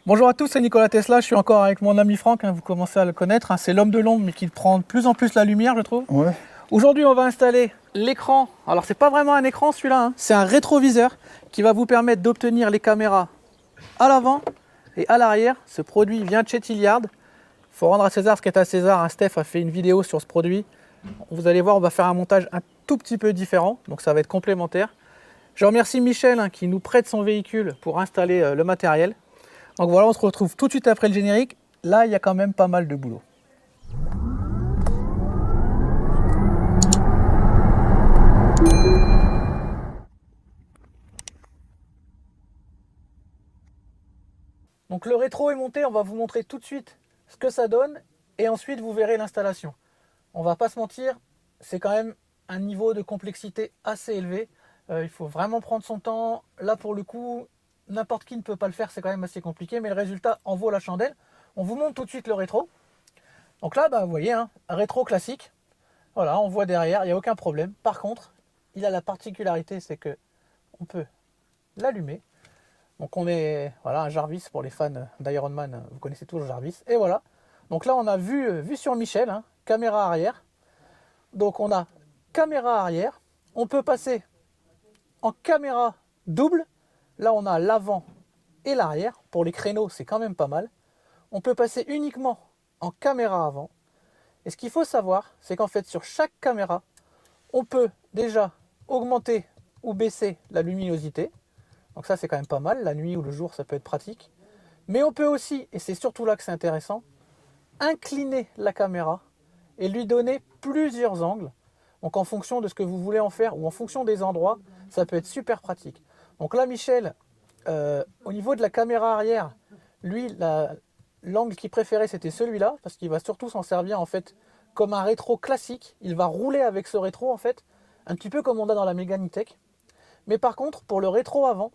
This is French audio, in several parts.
Bonjour à tous, c'est Nicolas Tesla, je suis encore avec mon ami Franck, vous commencez à le connaître, c'est l'homme de l'ombre mais qui prend de plus en plus la lumière je trouve. Ouais. Aujourd'hui on va installer l'écran, alors c'est pas vraiment un écran celui-là, c'est un rétroviseur qui va vous permettre d'obtenir les caméras à l'avant et à l'arrière. Ce produit vient de chez Tilliard, il faut rendre à César ce qui est à César, Steph a fait une vidéo sur ce produit. Vous allez voir, on va faire un montage un tout petit peu différent, donc ça va être complémentaire. Je remercie Michel qui nous prête son véhicule pour installer le matériel. Donc voilà, on se retrouve tout de suite après le générique. Là, il y a quand même pas mal de boulot. Donc le rétro est monté, on va vous montrer tout de suite ce que ça donne et ensuite vous verrez l'installation. On va pas se mentir, c'est quand même un niveau de complexité assez élevé. Il faut vraiment prendre son temps. Là pour le coup, n'importe qui ne peut pas le faire, c'est quand même assez compliqué, mais le résultat en vaut la chandelle. On vous montre tout de suite le rétro. Donc là, vous voyez, un rétro classique. Voilà, on voit derrière, il n'y a aucun problème. Par contre, il a la particularité, c'est que on peut l'allumer. Donc on est, voilà, un Jarvis pour les fans d'Iron Man, vous connaissez tous le Jarvis. Et voilà. Donc là, on a vu sur Michel, caméra arrière. Donc on a caméra arrière. On peut passer en caméra double. Là, on a l'avant et l'arrière. Pour les créneaux, c'est quand même pas mal. On peut passer uniquement en caméra avant. Et ce qu'il faut savoir, c'est qu'en fait, sur chaque caméra, on peut déjà augmenter ou baisser la luminosité. Donc ça, c'est quand même pas mal. La nuit ou le jour, ça peut être pratique. Mais on peut aussi, et c'est surtout là que c'est intéressant, incliner la caméra et lui donner plusieurs angles. Donc en fonction de ce que vous voulez en faire ou en fonction des endroits, ça peut être super pratique. Donc là, Michel, au niveau de la caméra arrière, lui, l'angle qu'il préférait, c'était celui-là, parce qu'il va surtout s'en servir en fait comme un rétro classique. Il va rouler avec ce rétro en fait, un petit peu comme on a dans la Mégane E-Tech. Mais par contre, pour le rétro avant,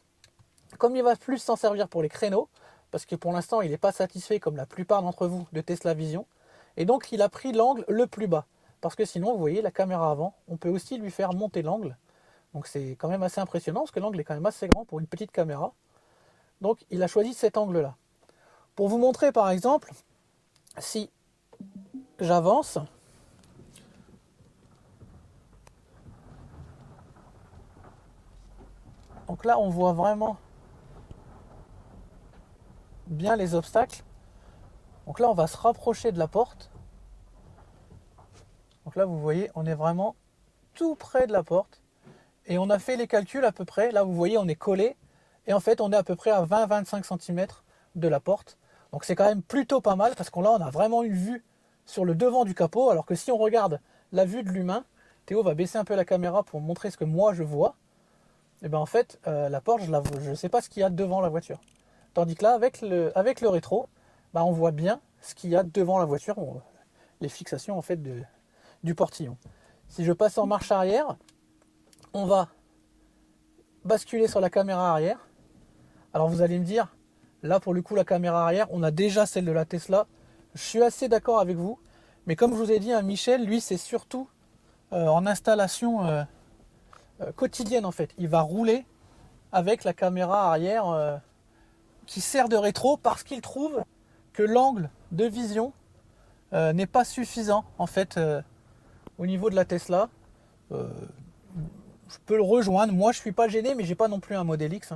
comme il va plus s'en servir pour les créneaux, parce que pour l'instant il n'est pas satisfait comme la plupart d'entre vous de Tesla Vision, et donc il a pris l'angle le plus bas. Parce que sinon, vous voyez, la caméra avant, on peut aussi lui faire monter l'angle. Donc c'est quand même assez impressionnant, parce que l'angle est quand même assez grand pour une petite caméra. Donc il a choisi cet angle-là. Pour vous montrer par exemple, si j'avance, donc là on voit vraiment bien les obstacles. Donc là on va se rapprocher de la porte. Donc là vous voyez, on est vraiment tout près de la porte. Et on a fait les calculs à peu près. Là vous voyez, on est collé. Et en fait on est à peu près à 20-25 cm de la porte. Donc c'est quand même plutôt pas mal parce qu'on a vraiment une vue sur le devant du capot. Alors que si on regarde la vue de l'humain, Théo va baisser un peu la caméra pour montrer ce que moi je vois. Et bien en fait, la porte, je ne sais pas ce qu'il y a devant la voiture. Tandis que là, avec le rétro, on voit bien ce qu'il y a devant la voiture, les fixations en fait du portillon. Si je passe en marche arrière, on va basculer sur la caméra arrière. Alors vous allez me dire, là pour le coup la caméra arrière, on a déjà celle de la Tesla. Je suis assez d'accord avec vous, mais comme je vous ai dit, Michel, lui c'est surtout en installation quotidienne en fait. Il va rouler avec la caméra arrière qui sert de rétro parce qu'il trouve que l'angle de vision n'est pas suffisant en fait au niveau de la Tesla. Je peux le rejoindre. Moi, je suis pas gêné, mais j'ai pas non plus un modèle X.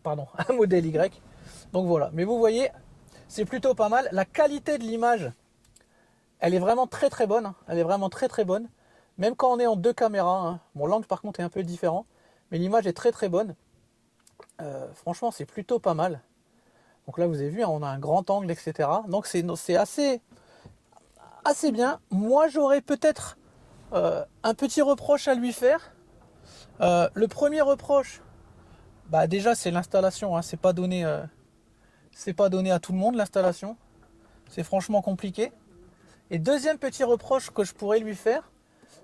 Pardon, un modèle Y. Donc voilà. Mais vous voyez, c'est plutôt pas mal. La qualité de l'image, elle est vraiment très très bonne. Elle est vraiment très très bonne. Même quand on est en deux caméras. Bon, l'angle par contre est un peu différent, mais l'image est très très bonne. Franchement, c'est plutôt pas mal. Donc là, vous avez vu, on a un grand angle, etc. Donc c'est assez bien. Moi, j'aurais peut-être un petit reproche à lui faire. Le premier reproche, déjà c'est l'installation. C'est pas donné à tout le monde l'installation. C'est franchement compliqué. Et deuxième petit reproche que je pourrais lui faire,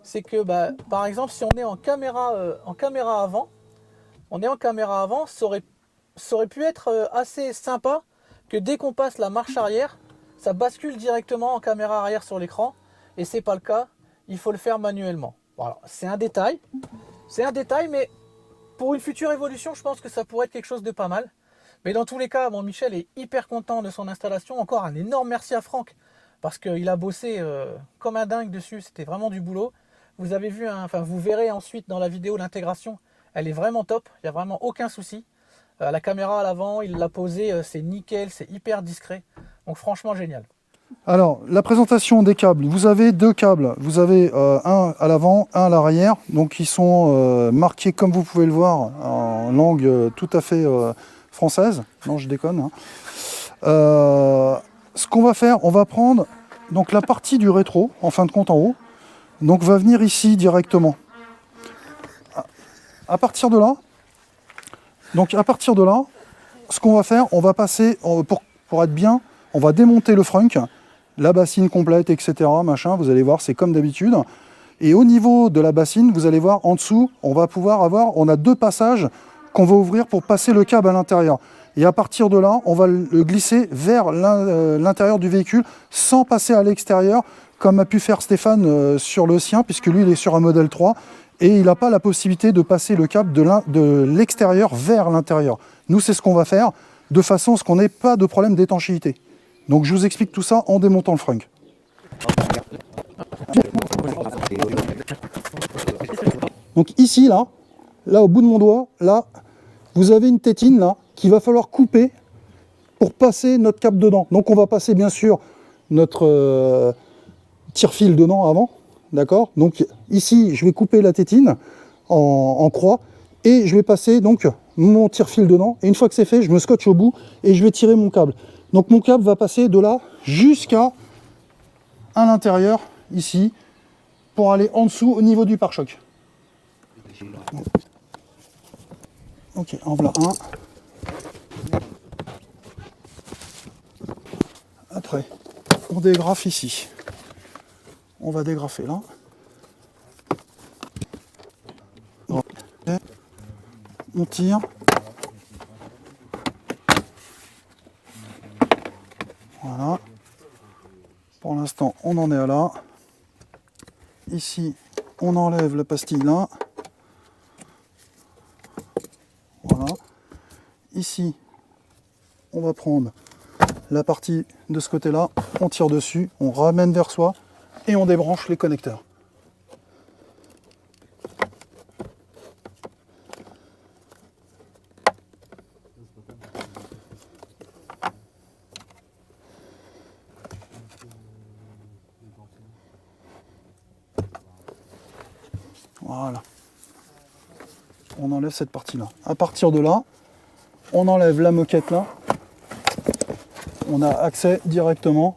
c'est que par exemple si on est en caméra avant, ça aurait pu être assez sympa que dès qu'on passe la marche arrière, ça bascule directement en caméra arrière sur l'écran. Et c'est pas le cas, il faut le faire manuellement. Voilà, c'est un détail, mais pour une future évolution, je pense que ça pourrait être quelque chose de pas mal. Mais dans tous les cas, bon, Michel est hyper content de son installation. Encore un énorme merci à Franck parce qu'il a bossé comme un dingue dessus. C'était vraiment du boulot. Vous avez vu, enfin vous verrez ensuite dans la vidéo l'intégration. Elle est vraiment top. Il n'y a vraiment aucun souci. La caméra à l'avant, il l'a posée, c'est nickel, c'est hyper discret. Donc franchement génial. Alors, la présentation des câbles. Vous avez deux câbles. Vous avez un à l'avant, un à l'arrière. Donc, ils sont marqués, comme vous pouvez le voir, en langue tout à fait française. Non, je déconne. Hein. Ce qu'on va faire, on va prendre donc, la partie du rétro, en fin de compte en haut. Donc, va venir ici directement. À partir de là, ce qu'on va faire, on va passer, pour être bien, on va démonter le frunk, la bassine complète, etc. Machin, vous allez voir, c'est comme d'habitude. Et au niveau de la bassine, vous allez voir, en dessous, on a deux passages qu'on va ouvrir pour passer le câble à l'intérieur. Et à partir de là, on va le glisser vers l'intérieur du véhicule sans passer à l'extérieur, comme a pu faire Stéphane sur le sien, puisque lui, il est sur un modèle 3, et il n'a pas la possibilité de passer le câble de l'extérieur vers l'intérieur. Nous, c'est ce qu'on va faire, de façon à ce qu'on n'ait pas de problème d'étanchéité. Donc je vous explique tout ça en démontant le frunk. Donc ici, là au bout de mon doigt, là, vous avez une tétine là qu'il va falloir couper pour passer notre câble dedans. Donc on va passer bien sûr notre tire-fil dedans avant, d'accord? Donc ici, je vais couper la tétine en croix et je vais passer donc mon tire-fil dedans. Et une fois que c'est fait, je me scotche au bout et je vais tirer mon câble. Donc mon câble va passer de là jusqu'à l'intérieur, ici, pour aller en dessous au niveau du pare-choc. Ok, en voilà un. Après, on dégrafe ici. On va dégrafer là. On tire. Voilà. Pour l'instant, on en est à là. Ici, on enlève la pastille là. Voilà. Ici, on va prendre la partie de ce côté-là. On tire dessus, on ramène vers soi et on débranche les connecteurs. Voilà. On enlève cette partie-là. À partir de là, on enlève la moquette là. On a accès directement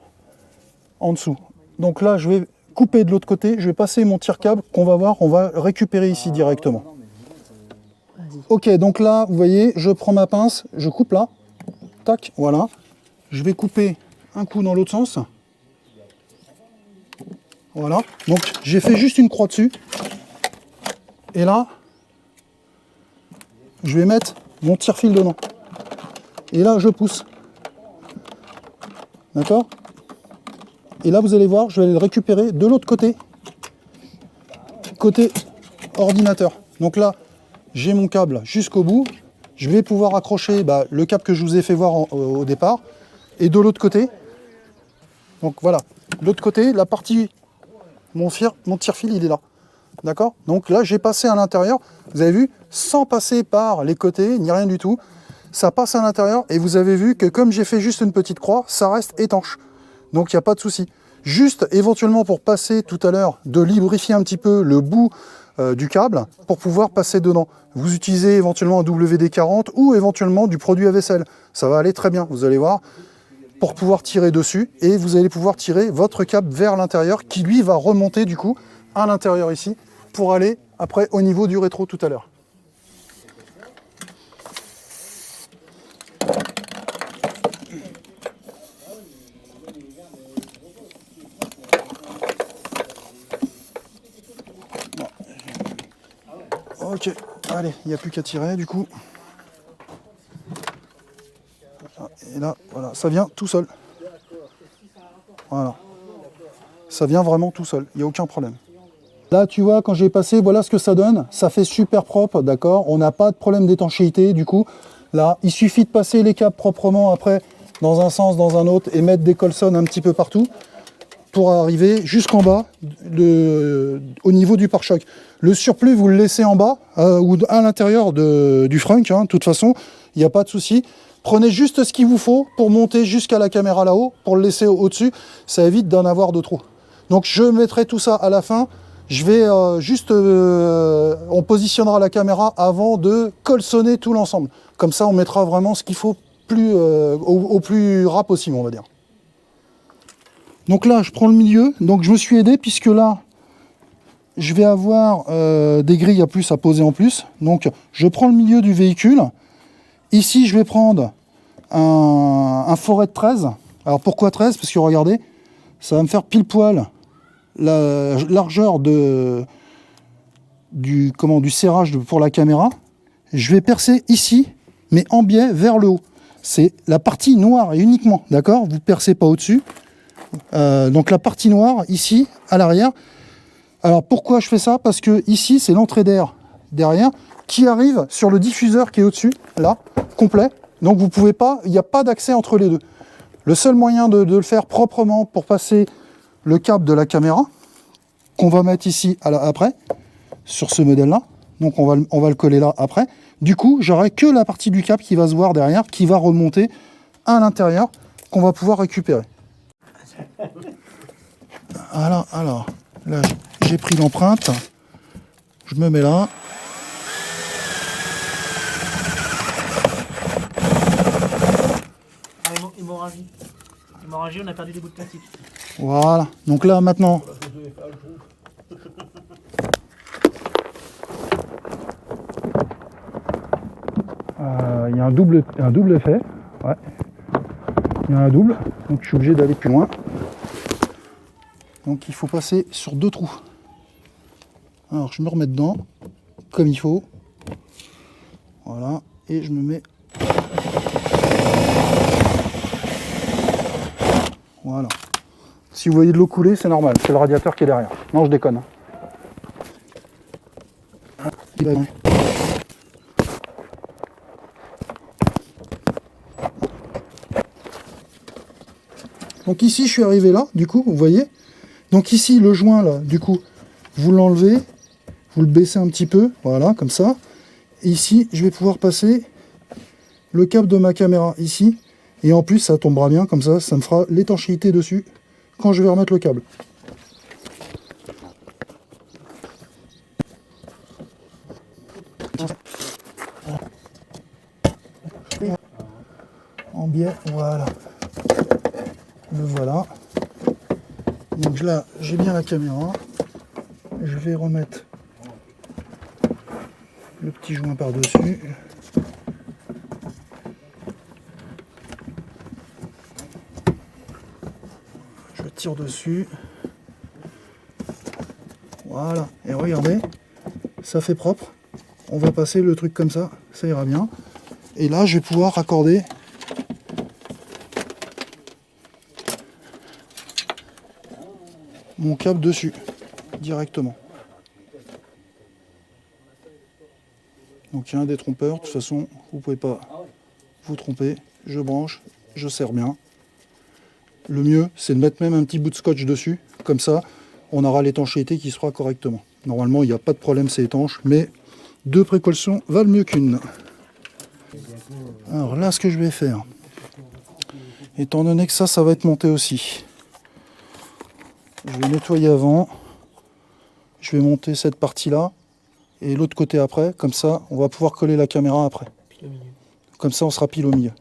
en dessous. Donc là, je vais couper de l'autre côté. Je vais passer mon tire-câble qu'on va voir. On va récupérer ici directement. Ok, donc là, vous voyez, je prends ma pince, je coupe là. Tac, voilà. Je vais couper un coup dans l'autre sens. Voilà. Donc j'ai fait juste une croix dessus. Et là, je vais mettre mon tire-fil dedans. Et là, je pousse. D'accord? Et là, vous allez voir, je vais le récupérer de l'autre côté. Côté ordinateur. Donc là, j'ai mon câble jusqu'au bout. Je vais pouvoir accrocher le câble que je vous ai fait voir au départ. Et de l'autre côté, donc voilà, de l'autre côté, la partie, mon tire-fil, il est là. D'accord? Donc là, j'ai passé à l'intérieur, vous avez vu, sans passer par les côtés, ni rien du tout. Ça passe à l'intérieur et vous avez vu que comme j'ai fait juste une petite croix, ça reste étanche. Donc il n'y a pas de souci. Juste éventuellement pour passer tout à l'heure, de lubrifier un petit peu le bout du câble pour pouvoir passer dedans. Vous utilisez éventuellement un WD-40 ou éventuellement du produit à vaisselle. Ça va aller très bien, vous allez voir, pour pouvoir tirer dessus. Et vous allez pouvoir tirer votre câble vers l'intérieur qui lui va remonter du coup à l'intérieur ici pour aller après au niveau du rétro tout à l'heure. Ok, allez, il n'y a plus qu'à tirer du coup. Et là, voilà, ça vient tout seul. Voilà. Ça vient vraiment tout seul, il n'y a aucun problème. Là, tu vois, quand j'ai passé, voilà ce que ça donne. Ça fait super propre, d'accord? On n'a pas de problème d'étanchéité, du coup. Là, il suffit de passer les câbles proprement après, dans un sens, dans un autre, et mettre des colsonnes un petit peu partout pour arriver jusqu'en bas au niveau du pare-choc. Le surplus, vous le laissez en bas ou à l'intérieur du frunk. Hein, de toute façon, il n'y a pas de souci. Prenez juste ce qu'il vous faut pour monter jusqu'à la caméra là-haut, pour le laisser au-dessus. Ça évite d'en avoir de trop. Donc je mettrai tout ça à la fin. Je vais on positionnera la caméra avant de colsonner tout l'ensemble. Comme ça, on mettra vraiment ce qu'il faut au plus ras possible, on va dire. Donc là, je prends le milieu. Donc je me suis aidé puisque là, je vais avoir des grilles à plus à poser en plus. Donc je prends le milieu du véhicule. Ici, je vais prendre un forêt de 13. Alors pourquoi 13? Parce que regardez, ça va me faire pile poil la largeur du serrage pour la caméra. Je vais percer ici, mais en biais vers le haut. C'est la partie noire et uniquement, d'accord? Vous ne percez pas au-dessus. Donc la partie noire, ici, à l'arrière. Alors pourquoi je fais ça? Parce que ici, c'est l'entrée d'air derrière qui arrive sur le diffuseur qui est au-dessus, là, complet. Donc vous pouvez pas, il n'y a pas d'accès entre les deux. Le seul moyen de le faire proprement pour passer le câble de la caméra, qu'on va mettre ici après, sur ce modèle-là. Donc on va le coller là après. Du coup, j'aurai que la partie du câble qui va se voir derrière, qui va remonter à l'intérieur, qu'on va pouvoir récupérer. Voilà, alors, là, j'ai pris l'empreinte. Je me mets là. Hémorragie, on a perdu des bouts de plastique. Voilà, donc là maintenant, il y a un double effet. Ouais. Il y a un double, donc je suis obligé d'aller plus loin. Donc il faut passer sur 2 trous. Alors je me remets dedans, comme il faut. Voilà, et je me mets. Voilà. Si vous voyez de l'eau couler, c'est normal, c'est le radiateur qui est derrière. Non, je déconne. Donc ici, je suis arrivé là, du coup, vous voyez. Donc ici, le joint, là, du coup, vous l'enlevez, vous le baissez un petit peu, voilà, comme ça. Et ici, je vais pouvoir passer le câble de ma caméra, ici. Et en plus, ça tombera bien, comme ça me fera l'étanchéité dessus quand je vais remettre le câble. En biais, voilà. Le voilà. Donc là, j'ai bien la caméra. Je vais remettre le petit joint par-dessus. Je tire dessus. Voilà. Et regardez, ça fait propre. On va passer le truc comme ça ira bien. Et là, je vais pouvoir raccorder mon câble dessus, directement. Donc il y a un détrompeur, de toute façon, vous ne pouvez pas vous tromper. Je branche, je serre bien. Le mieux, c'est de mettre même un petit bout de scotch dessus, comme ça, on aura l'étanchéité qui sera correctement. Normalement, il n'y a pas de problème, c'est étanche, mais 2 précautions valent mieux qu'une. Alors là, ce que je vais faire, étant donné que ça va être monté aussi, je vais nettoyer avant, je vais monter cette partie-là, et l'autre côté après, comme ça, on va pouvoir coller la caméra après. Comme ça, on sera pile au milieu.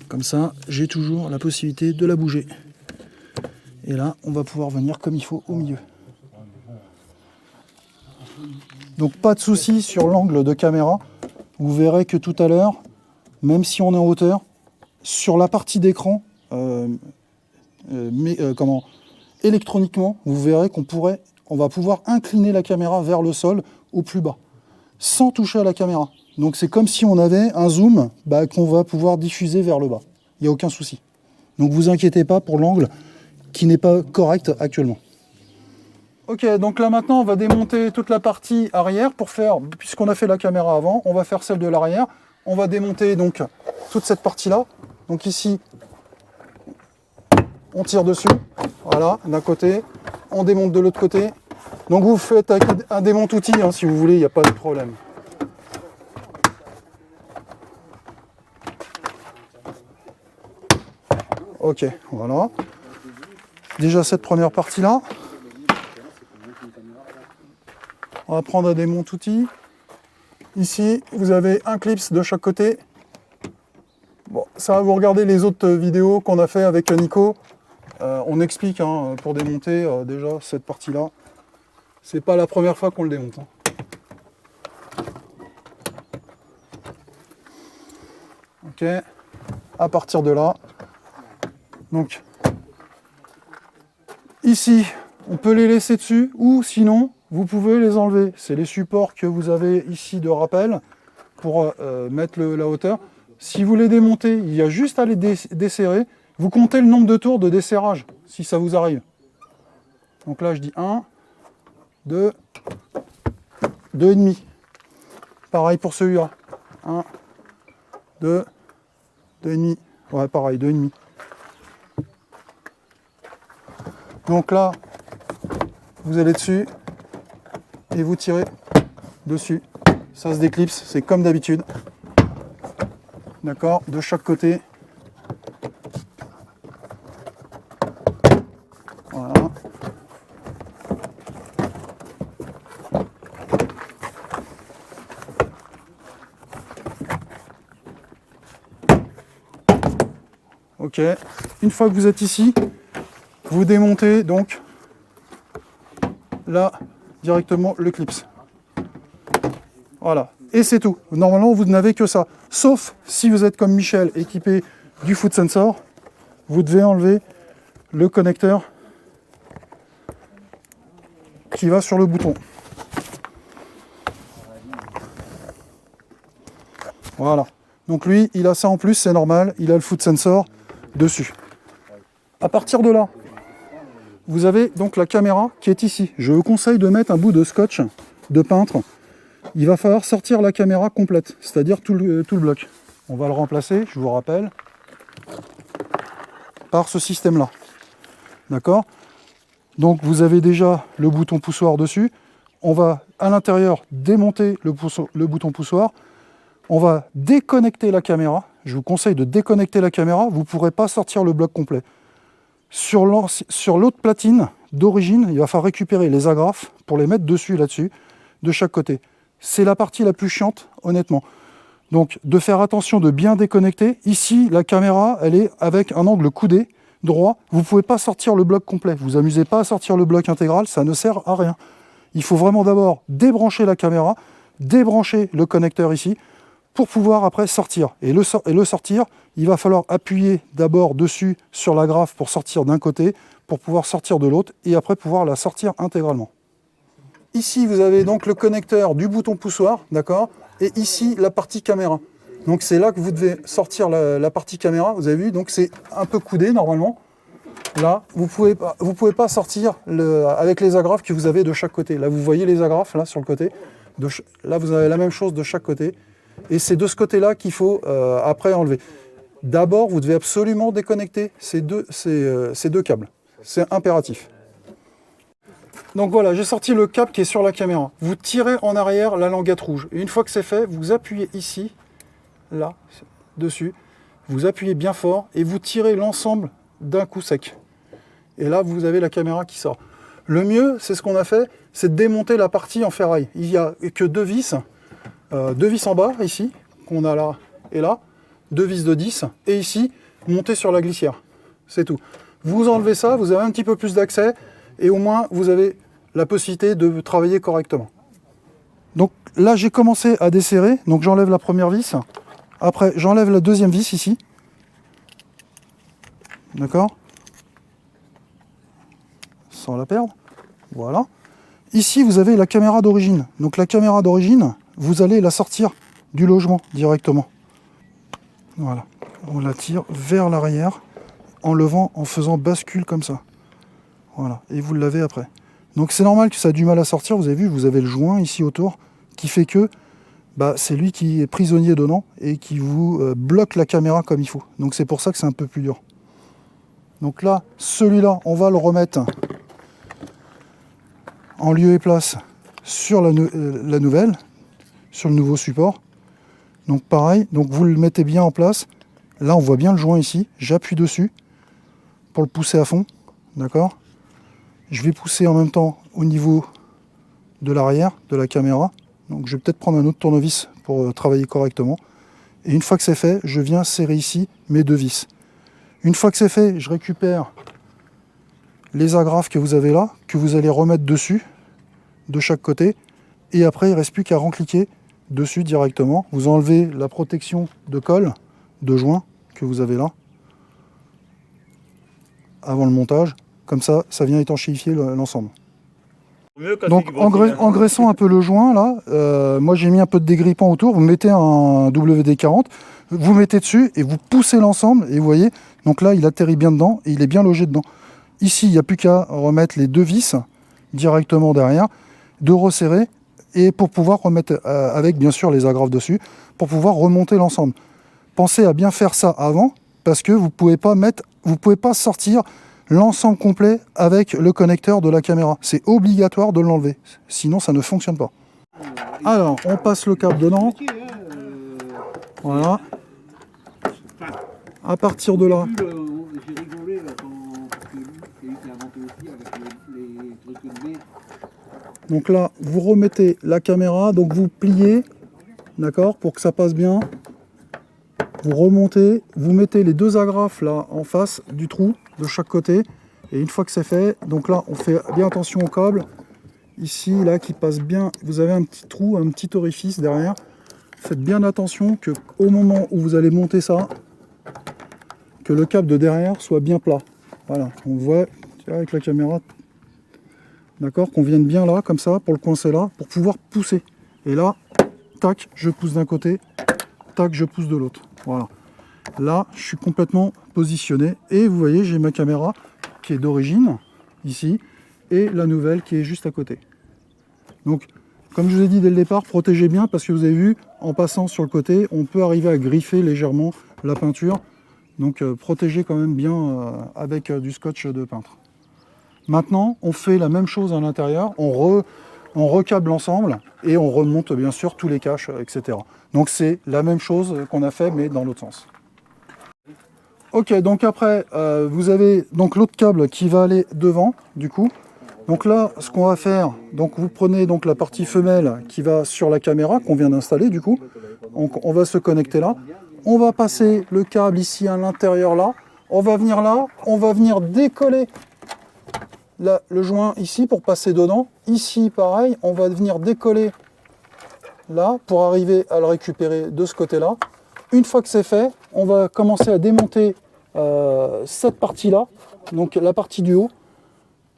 Comme ça, j'ai toujours la possibilité de la bouger. Et là, on va pouvoir venir comme il faut au milieu. Donc pas de souci sur l'angle de caméra. Vous verrez que tout à l'heure, même si on est en hauteur, sur la partie d'écran, électroniquement, vous verrez on va pouvoir incliner la caméra vers le sol au plus bas, sans toucher à la caméra. Donc c'est comme si on avait un zoom qu'on va pouvoir diffuser vers le bas. Il n'y a aucun souci. Donc vous inquiétez pas pour l'angle qui n'est pas correct actuellement. Ok, donc là maintenant on va démonter toute la partie arrière pour faire, puisqu'on a fait la caméra avant, on va faire celle de l'arrière. On va démonter donc toute cette partie-là. Donc ici, on tire dessus, voilà, d'un côté, on démonte de l'autre côté. Donc vous faites avec un démonte-outil hein, si vous voulez, il n'y a pas de problème. Ok, voilà. Déjà cette première partie-là. On va prendre un démonte-outil. Ici, vous avez un clips de chaque côté. Bon, ça, vous regardez les autres vidéos qu'on a fait avec Nico. On explique hein, pour démonter déjà cette partie-là. C'est pas la première fois qu'on le démonte. Hein. Ok. À partir de là. Donc, ici, on peut les laisser dessus ou sinon, vous pouvez les enlever. C'est les supports que vous avez ici de rappel pour mettre la hauteur. Si vous les démontez, il y a juste à les desserrer. Vous comptez le nombre de tours de desserrage, si ça vous arrive. Donc là, je dis 1, 2, 2,5. Pareil pour celui-là. 1, 2, 2,5. Ouais, pareil, 2,5. Donc là, vous allez dessus et vous tirez dessus. Ça se déclipse, c'est comme d'habitude. D'accord, de chaque côté. Voilà. Ok, une fois que vous êtes ici, vous démontez donc là directement le clips. Voilà, et c'est tout. Normalement, vous n'avez que ça. Sauf si vous êtes comme Michel, équipé du foot sensor, vous devez enlever le connecteur qui va sur le bouton. Voilà. Donc lui, il a ça en plus, c'est normal. Il a le foot sensor dessus. À partir de là, vous avez donc la caméra qui est ici. Je vous conseille de mettre un bout de scotch de peintre. Il va falloir sortir la caméra complète, c'est-à-dire tout le bloc. On va le remplacer, je vous rappelle, par ce système-là. D'accord ? Donc vous avez déjà le bouton poussoir dessus. On va à l'intérieur démonter le bouton poussoir. On va déconnecter la caméra. Je vous conseille de déconnecter la caméra. Vous ne pourrez pas sortir le bloc complet. Sur l'autre platine d'origine, il va falloir récupérer les agrafes pour les mettre dessus, là-dessus, de chaque côté. C'est la partie la plus chiante, honnêtement. Donc, de faire attention de bien déconnecter. Ici, la caméra, elle est avec un angle coudé droit. Vous ne pouvez pas sortir le bloc complet. Vous amusez pas à sortir le bloc intégral, ça ne sert à rien. Il faut vraiment d'abord débrancher la caméra, débrancher le connecteur ici, pour pouvoir après sortir. Et le sortir, il va falloir appuyer d'abord dessus sur l'agrafe pour sortir d'un côté, pour pouvoir sortir de l'autre, et après pouvoir la sortir intégralement. Ici, vous avez donc le connecteur du bouton poussoir, d'accord, et ici, la partie caméra. Donc c'est là que vous devez sortir la partie caméra, vous avez vu, donc c'est un peu coudé normalement. Là, vous pouvez pas sortir avec les agrafes que vous avez de chaque côté. Là, vous voyez les agrafes, là, sur le côté. Là, vous avez la même chose de chaque côté. Et c'est de ce côté-là qu'il faut après enlever. D'abord, vous devez absolument déconnecter ces deux câbles. C'est impératif. Donc voilà, j'ai sorti le câble qui est sur la caméra. Vous tirez en arrière la languette rouge. Et une fois que c'est fait, vous appuyez ici, là, dessus. Vous appuyez bien fort et vous tirez l'ensemble d'un coup sec. Et là, vous avez la caméra qui sort. Le mieux, c'est ce qu'on a fait, c'est de démonter la partie en ferraille. Il n'y a que deux vis en bas, ici, qu'on a là et là, deux vis de 10, et ici, monter sur la glissière. C'est tout. Vous enlevez ça, vous avez un petit peu plus d'accès, et au moins, vous avez la possibilité de travailler correctement. Donc là, j'ai commencé à desserrer, donc j'enlève la première vis. Après, j'enlève la deuxième vis ici. D'accord ? Sans la perdre. Voilà. Ici, vous avez la caméra d'origine. Donc la caméra d'origine, vous allez la sortir du logement directement. Voilà. On la tire vers l'arrière en levant, en faisant bascule comme ça. Voilà. Et vous l'avez après. Donc c'est normal que ça a du mal à sortir. Vous avez vu, vous avez le joint ici autour qui fait que c'est lui qui est prisonnier dedans et qui vous bloque la caméra comme il faut. Donc c'est pour ça que c'est un peu plus dur. Donc là, celui-là, on va le remettre en lieu et place sur la nouvelle, sur le nouveau support. Donc pareil, donc vous le mettez bien en place. Là, on voit bien le joint ici. J'appuie dessus pour le pousser à fond. D'accord ? Je vais pousser en même temps au niveau de l'arrière de la caméra. Donc je vais peut-être prendre un autre tournevis pour travailler correctement. Et une fois que c'est fait, je viens serrer ici mes 2 vis. Une fois que c'est fait, je récupère les agrafes que vous avez là, que vous allez remettre dessus, de chaque côté. Et après, il ne reste plus qu'à rencliquer dessus directement. Vous enlevez la protection de colle, de joint que vous avez là, avant le montage. Comme ça, ça vient étanchéifier l'ensemble. Donc engraissant un peu le joint là, moi j'ai mis un peu de dégrippant autour, vous mettez un WD-40, vous mettez dessus et vous poussez l'ensemble et vous voyez, donc là il atterrit bien dedans et il est bien logé dedans. Ici il n'y a plus qu'à remettre les 2 vis directement derrière, de resserrer et pour pouvoir remettre avec bien sûr les agrafes dessus, pour pouvoir remonter l'ensemble. Pensez à bien faire ça avant parce que vous ne pouvez pas sortir l'ensemble complet avec le connecteur de la caméra. C'est obligatoire de l'enlever, sinon ça ne fonctionne pas. Alors, on passe le câble dedans. Voilà. À partir de là. Donc là, vous remettez la caméra, donc vous pliez, d'accord, pour que ça passe bien. Vous remontez, vous mettez les 2 agrafes là en face du trou de chaque côté. Et une fois que c'est fait, donc là on fait bien attention au câble. Ici, là qui passe bien, vous avez un petit trou, un petit orifice derrière. Faites bien attention que au moment où vous allez monter ça, que le câble de derrière soit bien plat. Voilà, on voit avec la caméra, d'accord, qu'on vienne bien là, comme ça, pour le coincer là, pour pouvoir pousser. Et là, tac, je pousse d'un côté, tac, je pousse de l'autre. Voilà. Là, je suis complètement positionné. Et vous voyez, j'ai ma caméra qui est d'origine, ici, et la nouvelle qui est juste à côté. Donc, comme je vous ai dit dès le départ, protégez bien, parce que vous avez vu, en passant sur le côté, on peut arriver à griffer légèrement la peinture. Donc, protégez quand même bien avec du scotch de peintre. Maintenant, on fait la même chose à l'intérieur. On recable l'ensemble et on remonte bien sûr tous les caches, etc. Donc c'est la même chose qu'on a fait mais dans l'autre sens. Ok, donc après vous avez donc l'autre câble qui va aller devant du coup. Donc là ce qu'on va faire, donc vous prenez donc la partie femelle qui va sur la caméra qu'on vient d'installer du coup. Donc on va se connecter là. On va passer le câble ici à l'intérieur là. On va venir décoller le joint ici pour passer dedans. Ici pareil, on va venir décoller là pour arriver à le récupérer de ce côté-là. Une fois que c'est fait, on va commencer à démonter cette partie-là, donc la partie du haut,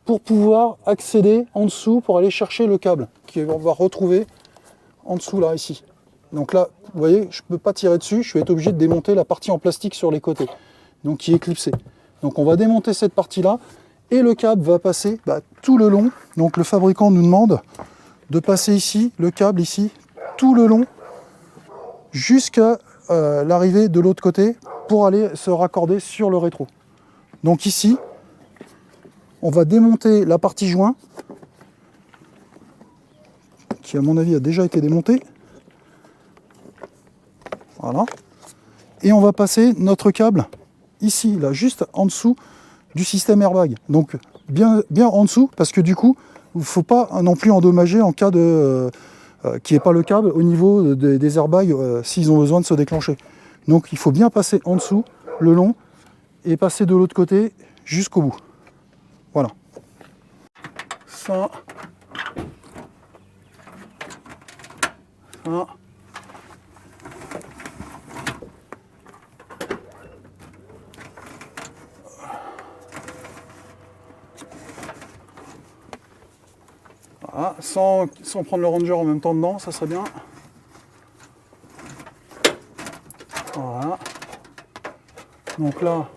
pour pouvoir accéder en dessous pour aller chercher le câble qu'on va retrouver en dessous là, ici. Donc là, vous voyez, je ne peux pas tirer dessus, je vais être obligé de démonter la partie en plastique sur les côtés, donc qui est clipsée. Donc on va démonter cette partie-là. Et le câble va passer tout le long. Donc le fabricant nous demande de passer ici, le câble ici, tout le long, jusqu'à l'arrivée de l'autre côté pour aller se raccorder sur le rétro. Donc ici, on va démonter la partie joint, qui à mon avis a déjà été démontée. Voilà. Et on va passer notre câble ici, là, juste en dessous du système airbag. Donc bien en dessous, parce que du coup, il ne faut pas non plus endommager en cas de qui n'est pas le câble au niveau des airbags s'ils ont besoin de se déclencher. Donc il faut bien passer en dessous, le long, et passer de l'autre côté jusqu'au bout. Voilà. Ça. Voilà, sans prendre le Ranger en même temps dedans, ça serait bien. Voilà. Donc là,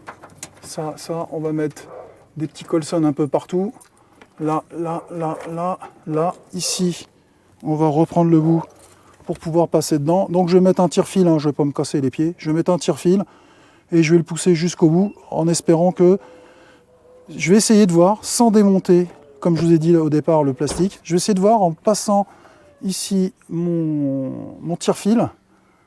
ça, on va mettre des petits colsons un peu partout. là, ici. On va reprendre le bout pour pouvoir passer dedans. Donc je vais mettre un tire-fil, hein, je ne vais pas me casser les pieds. Je vais mettre un tire-fil et je vais le pousser jusqu'au bout en espérant que... Je vais essayer de voir, sans démonter, comme je vous ai dit au départ, le plastique. Je vais essayer de voir en passant ici mon tire-fil,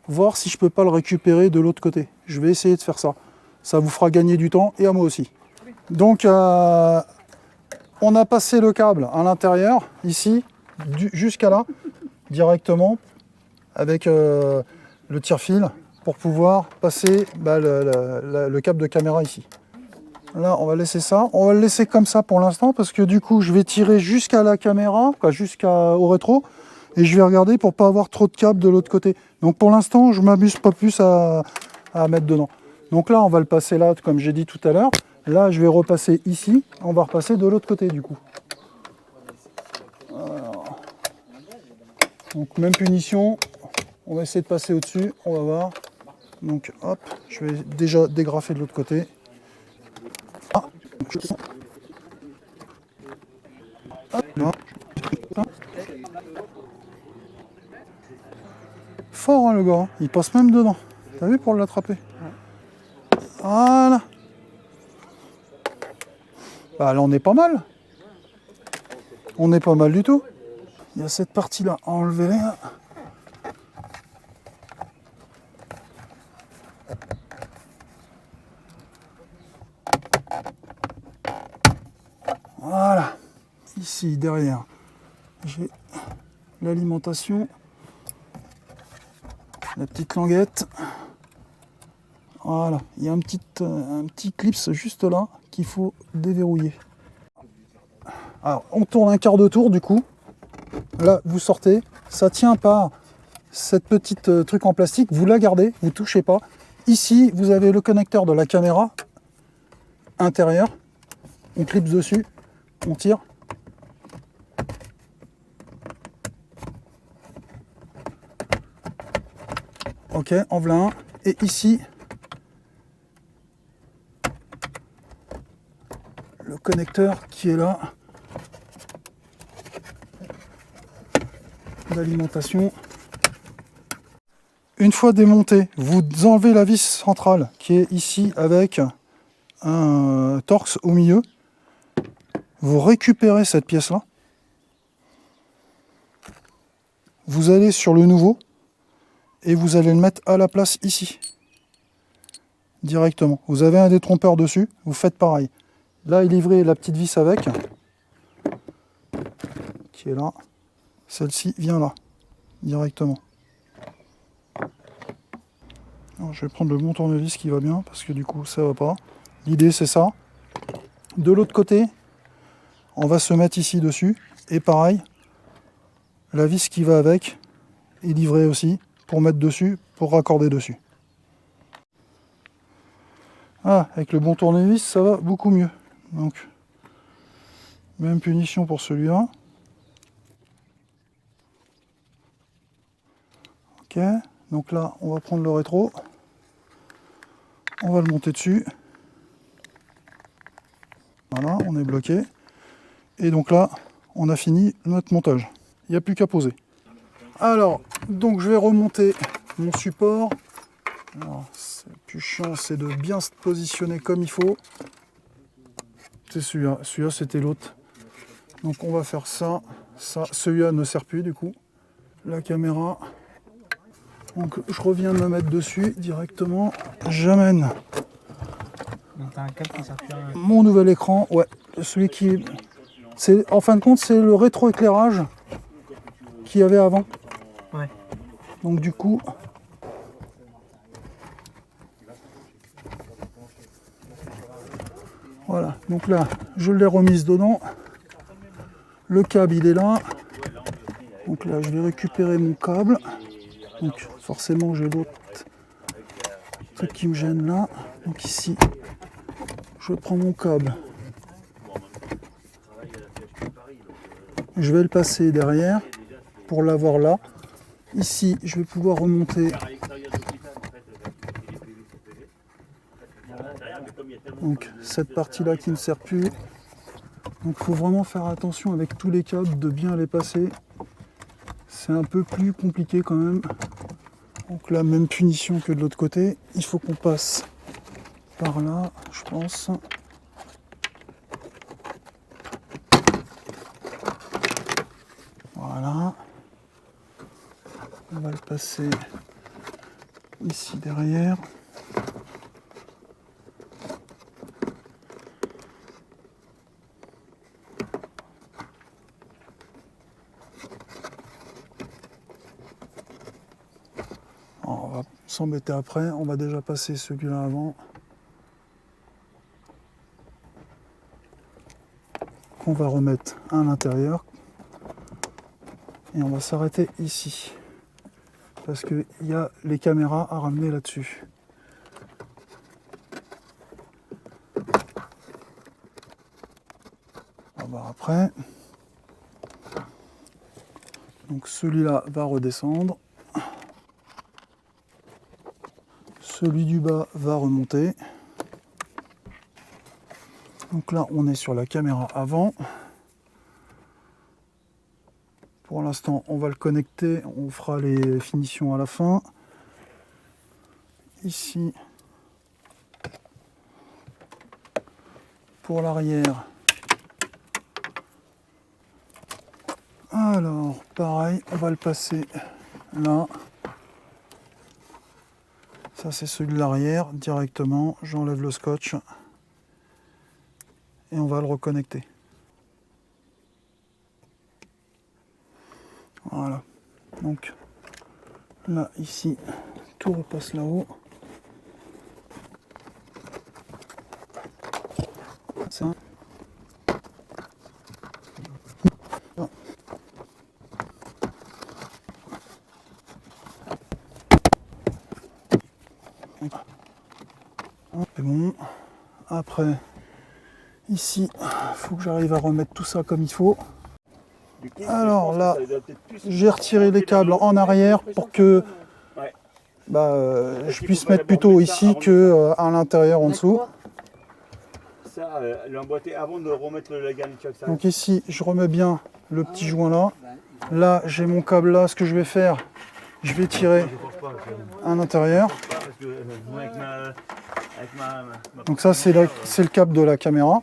voir si je ne peux pas le récupérer de l'autre côté. Je vais essayer de faire ça. Ça vous fera gagner du temps et à moi aussi. Donc on a passé le câble à l'intérieur, ici, jusqu'à là, directement, avec le tire-fil, pour pouvoir passer le câble de caméra ici. Là, on va laisser ça. On va le laisser comme ça pour l'instant, parce que du coup, je vais tirer jusqu'à la caméra, jusqu'au rétro, et je vais regarder pour pas avoir trop de câbles de l'autre côté. Donc pour l'instant, je m'amuse pas plus à mettre dedans. Donc là, on va le passer là, comme j'ai dit tout à l'heure. Là, je vais repasser ici. On va repasser de l'autre côté, du coup. Alors. Donc, même punition. On va essayer de passer au-dessus. On va voir. Donc, hop. Je vais déjà dégrafer de l'autre côté. Ah. Fort, hein, le gars. Il passe même dedans. T'as vu pour l'attraper? Voilà. Bah là on est pas mal. On est pas mal du tout. Il y a cette partie là à enlever là. Voilà. Ici derrière j'ai l'alimentation. La petite languette. Voilà. Il y a un petit clips juste là qu'il faut déverrouiller. Alors, on tourne un quart de tour du coup. Là, vous sortez. Ça tient par cette petite truc en plastique. Vous la gardez, vous ne touchez pas. Ici, vous avez le connecteur de la caméra intérieur. On clipse dessus. On tire. Ok, en voilà un. Et ici, le connecteur qui est là. D'alimentation. Une fois démonté, vous enlevez la vis centrale qui est ici avec un torx au milieu. Vous récupérez cette pièce-là. Vous allez sur le nouveau et vous allez le mettre à la place ici. Directement. Vous avez un détrompeur dessus, vous faites pareil. Là, il livrait la petite vis avec, qui est là. Celle-ci vient là, directement. Alors, je vais prendre le bon tournevis qui va bien, parce que du coup, ça va pas. L'idée, c'est ça. De l'autre côté, on va se mettre ici dessus. Et pareil, la vis qui va avec est livrée aussi, pour mettre dessus, pour raccorder dessus. Ah, avec le bon tournevis, ça va beaucoup mieux. Donc, même punition pour celui-là. Ok, donc là, on va prendre le rétro. On va le monter dessus. Voilà, on est bloqué. Et donc là, on a fini notre montage. Il n'y a plus qu'à poser. Alors, donc je vais remonter mon support. Alors, c'est plus chiant, c'est de bien se positionner comme il faut. C'est celui-là. Celui-là, c'était l'autre. Donc on va faire ça. Ça, celui-là ne sert plus du coup. La caméra. Donc je reviens de me mettre dessus directement. J'amène mon nouvel écran. Ouais, celui qui... En fin de compte, c'est le rétroéclairage qu'il y avait avant. Ouais. Donc du coup... Voilà, donc là, je l'ai remise dedans. Le câble, il est là. Donc là, je vais récupérer mon câble. Donc forcément, j'ai l'autre truc qui me gêne là. Donc ici, je prends mon câble. Je vais le passer derrière pour l'avoir là. Ici, je vais pouvoir remonter. Donc cette partie-là qui ne sert plus. Donc il faut vraiment faire attention avec tous les câbles de bien les passer. C'est un peu plus compliqué quand même. Donc la même punition que de l'autre côté. Il faut qu'on passe par là, je pense. Voilà. On va le passer ici derrière. On va s'embêter après, on va déjà passer celui-là avant. Qu'on va remettre à l'intérieur. Et on va s'arrêter ici. Parce qu'il y a les caméras à ramener là-dessus. On va voir après. Donc celui-là va redescendre. Celui du bas va remonter. Donc là, on est sur la caméra avant. Pour l'instant, on va le connecter. On fera les finitions à la fin. Ici, pour l'arrière. Alors, pareil, on va le passer là. Ça, c'est celui de l'arrière directement. J'enlève le scotch. Et on va le reconnecter. Voilà. Donc, là, ici, tout repasse là-haut. Ça. C'est bon. Après, ici, il faut que j'arrive à remettre tout ça comme il faut. Alors là, j'ai retiré les câbles en arrière pour que je puisse mettre plutôt ici que à l'intérieur en dessous. Ça, l'emboîter avant de remettre la garniture. Donc ici, je remets bien le petit joint là. Là, j'ai mon câble là. Ce que je vais faire, je vais tirer à l'intérieur. Donc ça, c'est le câble de la caméra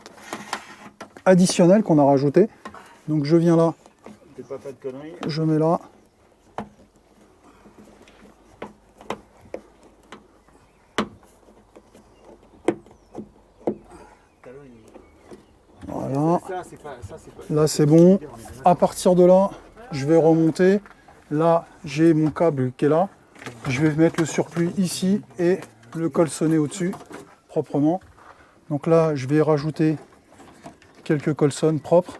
additionnel qu'on a rajouté. Donc je viens là, je mets là. Voilà. Là c'est bon. À partir de là, je vais remonter. Là, j'ai mon câble qui est là. Je vais mettre le surplus ici et le colsonner au-dessus proprement. Donc là, je vais rajouter quelques colsonnes propres.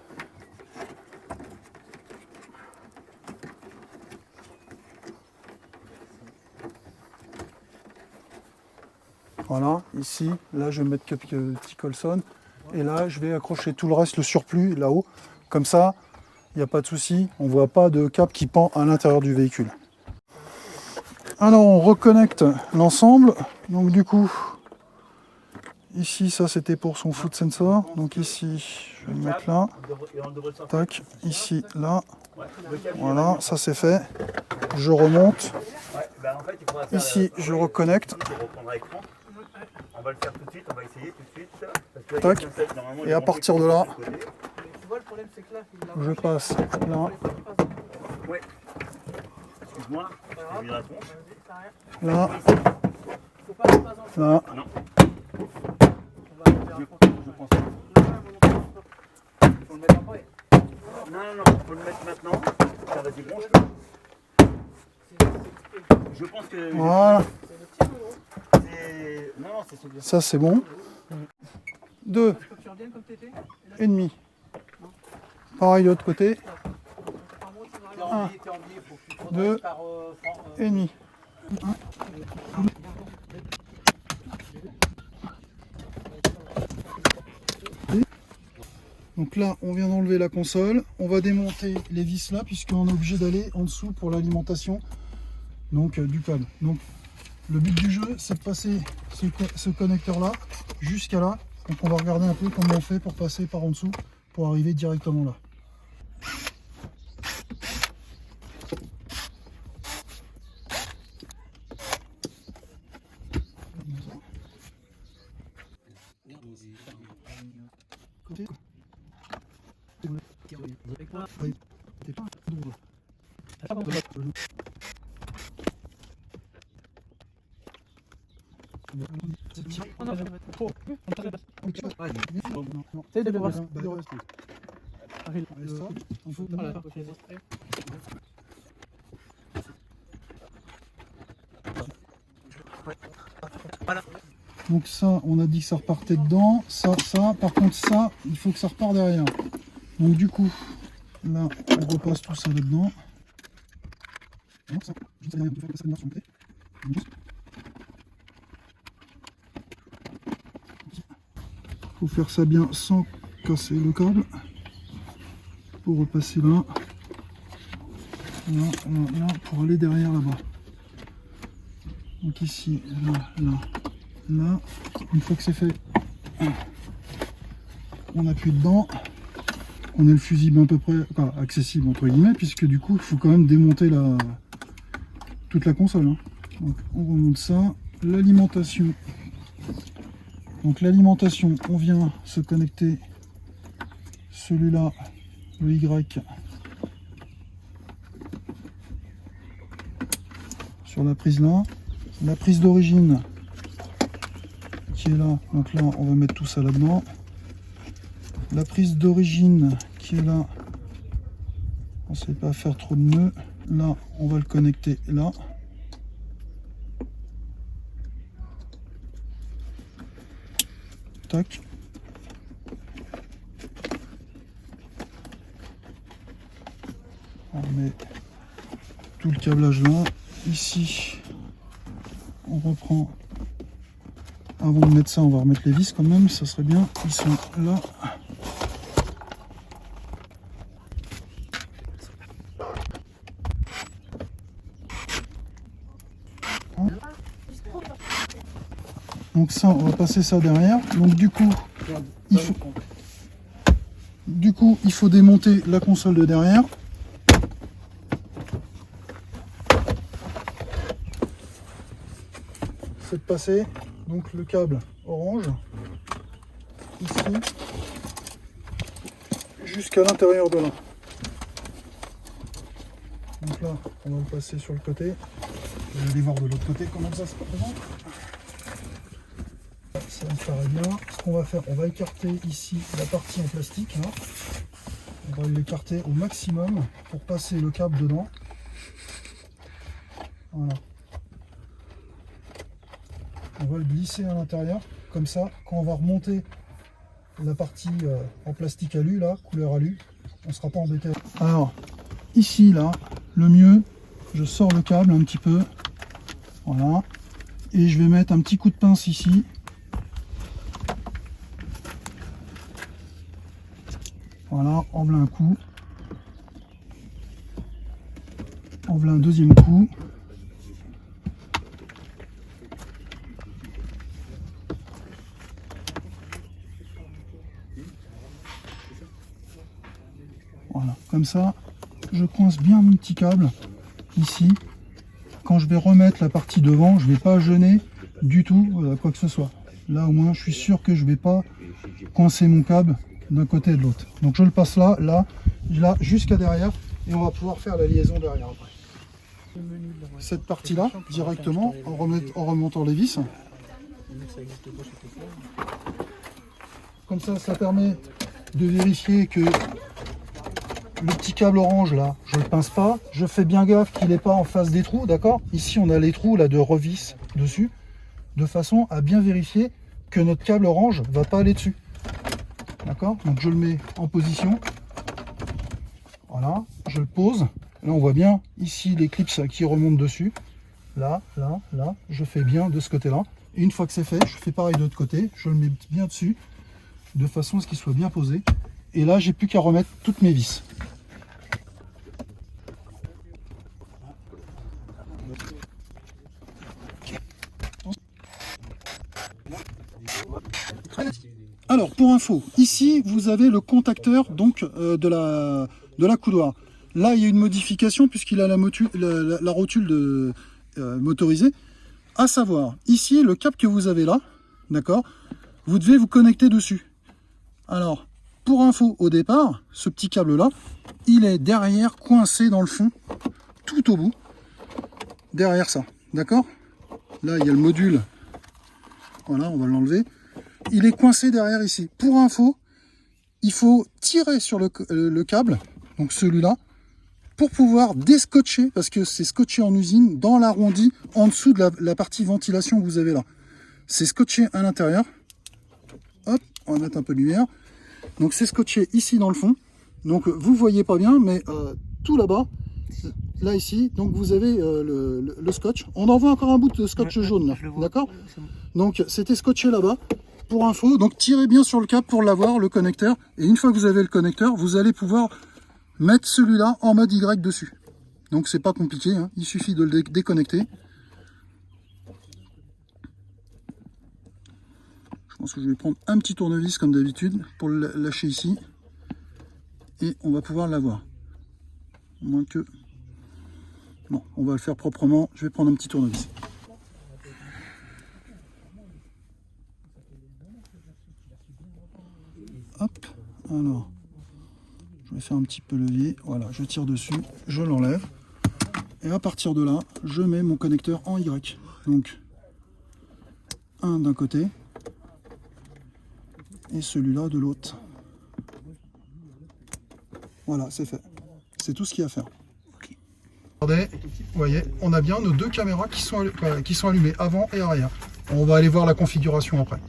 Voilà, ici, là je vais mettre quelques petits colsonnes. Et là, je vais accrocher tout le reste, le surplus là-haut. Comme ça, il n'y a pas de souci, on ne voit pas de câble qui pend à l'intérieur du véhicule. Alors, on reconnecte l'ensemble. Donc du coup, ici, ça c'était pour son foot sensor. Donc ici, je vais le mettre là. Tac, ici, là. Voilà, ça c'est fait. Je remonte. Ici, je reconnecte. On va le faire tout de suite, on va essayer tout de suite. Tac. Et à partir de là, Tu vois, le problème, c'est que là, je passe là, Ouais. Excuse-moi, j'ai vu la tronche. là, faut pas le passer dans le là. Non, on va le faire. je pense pas. Faut le mettre après. Non, faut le mettre maintenant. Ça va débrancher. Je pense que... Voilà. Non, c'est celui-là. Ça c'est bon. 2 Faut que tu reviennes comme t'étais. et demi. Pareil de l'autre côté. T'es en biais, faut que tu te 2 redresses par, et demi. Donc là, on vient d'enlever la console. On va démonter les vis là, puisqu'on est obligé d'aller en dessous pour l'alimentation du câble. Donc le but du jeu, c'est de passer ce connecteur là jusqu'à là. Donc on va regarder un peu comment on fait pour passer par en dessous pour arriver directement là. Donc ça, on a dit que ça repartait dedans, ça, par contre ça, il faut que ça repart derrière. Donc du coup, là, on repasse tout ça là-dedans. Faut faire ça bien sans casser le câble. Pour repasser là. Là, là, là, pour aller derrière là-bas. Donc ici, là, là, là. Une fois que c'est fait, on appuie dedans. On a le fusible à peu près accessible entre guillemets, puisque du coup il faut quand même démonter toute la console. Hein. Donc on remonte ça. L'alimentation. Donc l'alimentation, on vient se connecter celui-là, le Y, sur la prise là. La prise d'origine qui est là, donc là on va mettre tout ça là-dedans. La prise d'origine qui est là, on ne sait pas faire trop de nœuds. Là, on va le connecter là. Tac. On met tout le câblage là. Ici, on reprend. Avant de mettre ça, on va remettre les vis quand même, ça serait bien. Ils sont là. Donc ça, on va passer ça derrière. Donc du coup, il faut démonter la console de derrière. C'est de passer donc le câble orange ici jusqu'à l'intérieur de là. Donc là, on va le passer sur le côté. Je vais aller voir de l'autre côté comment ça se présente. Ça me paraît bien. Ce qu'on va faire, on va écarter ici la partie en plastique. Là. On va l'écarter au maximum pour passer le câble dedans. Voilà. On va le glisser à l'intérieur. Comme ça, quand on va remonter la partie en plastique alu, là, couleur alu, on ne sera pas embêté. Alors, ici, là, le mieux, je sors le câble un petit peu. Voilà. Et je vais mettre un petit coup de pince ici. Voilà, en voilà un coup. En voilà un deuxième coup. Voilà, comme ça, je coince bien mon petit câble ici. Quand je vais remettre la partie devant, je ne vais pas gêner du tout quoi que ce soit. Là, au moins, je suis sûr que je ne vais pas coincer mon câble d'un côté et de l'autre. Donc je le passe là, là, jusqu'à derrière, et on va pouvoir faire la liaison derrière après. Cette partie-là, directement, en remontant les vis. Comme ça permet de vérifier que le petit câble orange là, je ne le pince pas. Je fais bien gaffe qu'il n'est pas en face des trous, d'accord? Ici, on a les trous là de revis dessus, de façon à bien vérifier que notre câble orange ne va pas aller dessus. D'accord? Donc je le mets en position. Voilà, je le pose. Là, on voit bien ici les clips qui remontent dessus. Là, là, là, je fais bien de ce côté-là. Et une fois que c'est fait, je fais pareil de l'autre côté. Je le mets bien dessus, de façon à ce qu'il soit bien posé. Et là, j'ai plus qu'à remettre toutes mes vis. Alors, pour info, ici, vous avez le contacteur donc, de la coudoir. Là, il y a une modification puisqu'il a la rotule motorisée. À savoir, ici, le câble que vous avez là, d'accord, vous devez vous connecter dessus. Alors, pour info, au départ, ce petit câble-là, il est derrière, coincé dans le fond, tout au bout, derrière ça, d'accord? Là, il y a le module, voilà, on va l'enlever. Il est coincé derrière ici. Pour info, il faut tirer sur le câble, donc celui-là, pour pouvoir déscotcher, parce que c'est scotché en usine, dans l'arrondi, en dessous de la partie ventilation que vous avez là. C'est scotché à l'intérieur. Hop, on va mettre un peu de lumière. Donc c'est scotché ici dans le fond. Donc vous voyez pas bien, mais tout là-bas, là ici, donc vous avez le scotch. On en voit encore un bout de scotch jaune là, d'accord? Donc c'était scotché là-bas. Pour info, donc tirez bien sur le câble pour l'avoir, le connecteur. Et une fois que vous avez le connecteur, vous allez pouvoir mettre celui-là en mode Y dessus. Donc c'est pas compliqué, hein. Il suffit de le déconnecter. Je pense que je vais prendre un petit tournevis comme d'habitude pour le lâcher ici. Et on va pouvoir l'avoir. Moins que... Non, on va le faire proprement. Je vais prendre un petit tournevis. Hop, alors, je vais faire un petit peu levier. Voilà, je tire dessus, je l'enlève. Et à partir de là, je mets mon connecteur en Y. Donc, un d'un côté et celui-là de l'autre. Voilà, c'est fait. C'est tout ce qu'il y a à faire. Regardez, vous voyez, on a bien nos deux caméras qui sont allumées, avant et arrière. On va aller voir la configuration après.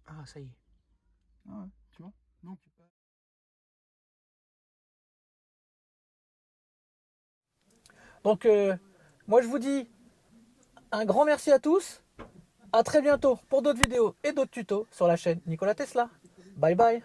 Ah, ça y est. Ah, tu vois, donc... Donc, moi je vous dis un grand merci à tous. À très bientôt pour d'autres vidéos et d'autres tutos sur la chaîne Nikola Tesla. Bye bye.